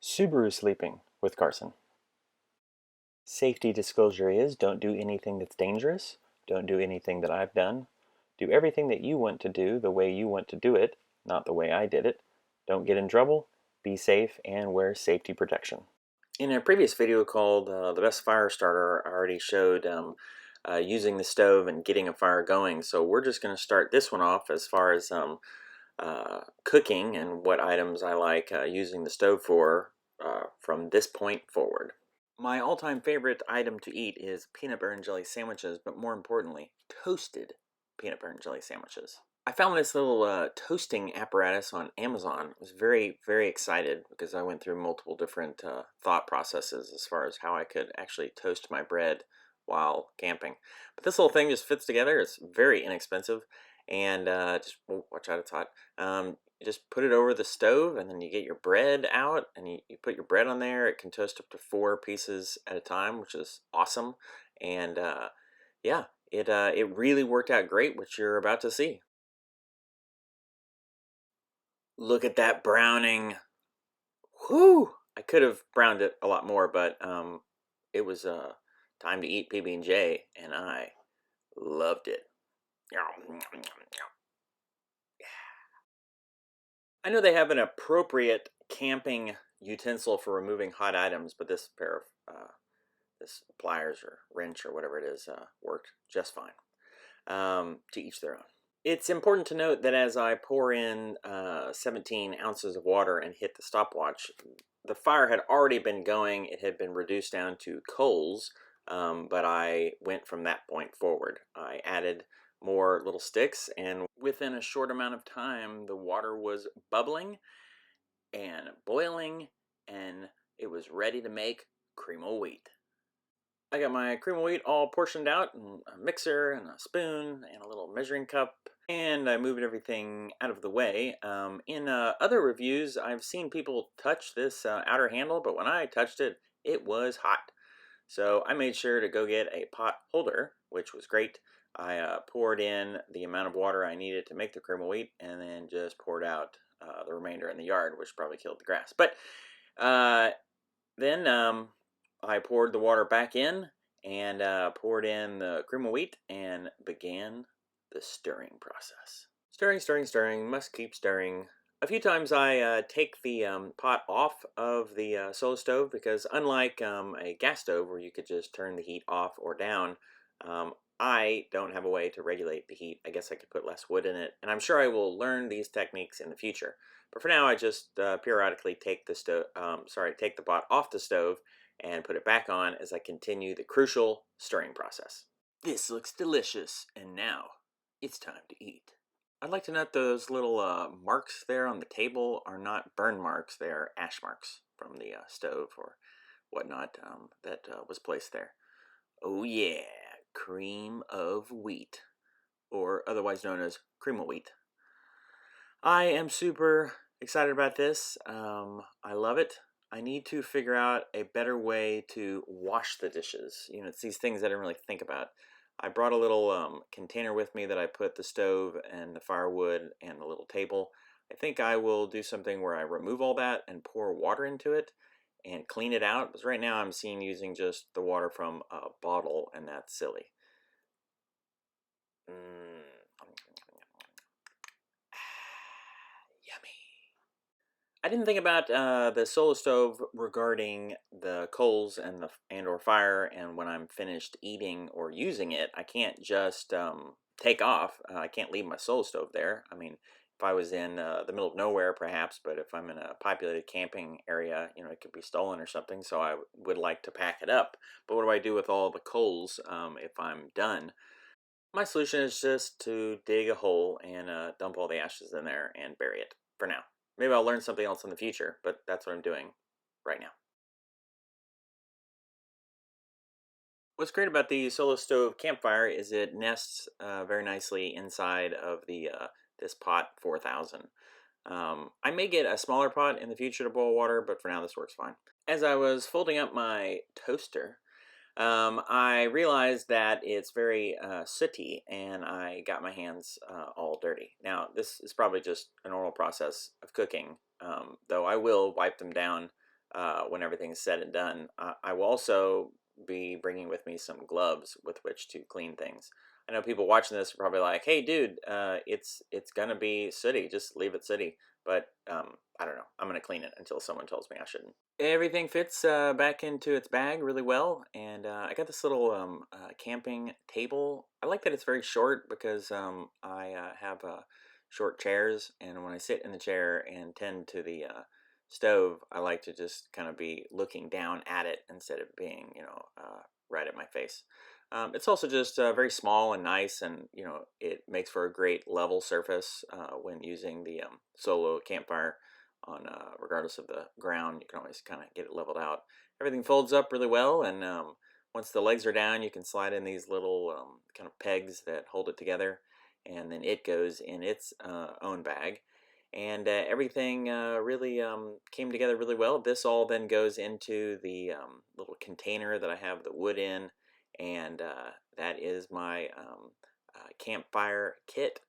Subaru sleeping with Carson. Safety disclosure is don't do anything that's dangerous. Don't do anything that I've done. Do everything that you want to do the way you want to do it, not the way I did it. Don't get in trouble. Be safe and wear safety protection. In a previous video called The Best Fire Starter, I already showed using the stove and getting a fire going. So we're just going to start this one off as far as cooking and what items I like using the stove for from this point forward. My all-time favorite item to eat is peanut butter and jelly sandwiches, but more importantly, toasted peanut butter and jelly sandwiches. I found this little toasting apparatus on Amazon. I was very, very excited because I went through multiple different thought processes as far as how I could actually toast my bread while camping. But this little thing just fits together. It's very inexpensive, and just watch out, it's hot. You just put it over the stove, and then you get your bread out, and you put your bread on there. It can toast up to 4 pieces at a time, which is awesome. And yeah, it really worked out great, which you're about to see. Look at that browning. Whew! I could have browned it a lot more, but it was time to eat PB&J, and I loved it. I know they have an appropriate camping utensil for removing hot items, but this pair of this pliers or wrench or whatever it is worked just fine. To each their own. It's important to note that as I pour in 17 ounces of water and hit the stopwatch, the fire had already been going. It had been reduced down to coals, but I went from that point forward. I added more little sticks, and within a short amount of time, the water was bubbling and boiling, and it was ready to make cream of wheat. I got my cream of wheat all portioned out in a mixer and a spoon and a little measuring cup, and I moved everything out of the way. In other reviews, I've seen people touch this outer handle, but when I touched it, it was hot. So I made sure to go get a pot holder, which was great. I poured in the amount of water I needed to make the cream of wheat, and then just poured out the remainder in the yard, which probably killed the grass. But then I poured the water back in and poured in the cream of wheat and began the stirring process. Stirring, stirring, stirring, must keep stirring. A few times I take the pot off of the Solo stove because unlike a gas stove where you could just turn the heat off or down, I don't have a way to regulate the heat. I guess I could put less wood in it, and I'm sure I will learn these techniques in the future. But for now, I just periodically take take the pot off the stove and put it back on as I continue the crucial stirring process. This looks delicious, and now it's time to eat. I'd like to note those little marks there on the table are not burn marks, they are ash marks from the stove or whatnot that was placed there. Oh yeah, cream of wheat, or otherwise known as cream of wheat. I am super excited about this. I love it. I need to figure out a better way to wash the dishes. You know, it's these things I didn't really think about. I brought a little container with me that I put the stove and the firewood and the little table. I think I will do something where I remove all that and pour water into it and clean it out. Because right now I'm seen using just the water from a bottle, and that's silly. Yummy. I didn't think about the Solo stove regarding the coals and or fire, and when I'm finished eating or using it, I can't just take off. I can't leave my Solo stove there. I mean, if I was in the middle of nowhere, perhaps, but if I'm in a populated camping area, you know, it could be stolen or something. So I would like to pack it up. But what do I do with all the coals if I'm done? My solution is just to dig a hole and dump all the ashes in there and bury it for now. Maybe I'll learn something else in the future, but that's what I'm doing right now. What's great about the Solo Stove Campfire is it nests very nicely inside of the this pot 4000. I may get a smaller pot in the future to boil water, but for now this works fine. As I was folding up my toaster, I realized that it's very sooty, and I got my hands all dirty. Now, this is probably just a normal process of cooking, though I will wipe them down when everything's said and done. I will also be bringing with me some gloves with which to clean things. I know people watching this are probably like, "Hey, dude, it's gonna be sooty. Just leave it sooty." But I don't know. I'm gonna clean it until someone tells me I shouldn't. Everything fits back into its bag really well, and I got this little camping table. I like that it's very short because I have short chairs, and when I sit in the chair and tend to the stove, I like to just kind of be looking down at it instead of being, right at my face. It's also just very small and nice, and it makes for a great level surface when using the Solo Campfire on, regardless of the ground. You can always kind of get it leveled out. Everything folds up really well, and once the legs are down, you can slide in these little kind of pegs that hold it together, and then it goes in its own bag. And everything really came together really well. This all then goes into the little container that I have the wood in, and that is my campfire kit.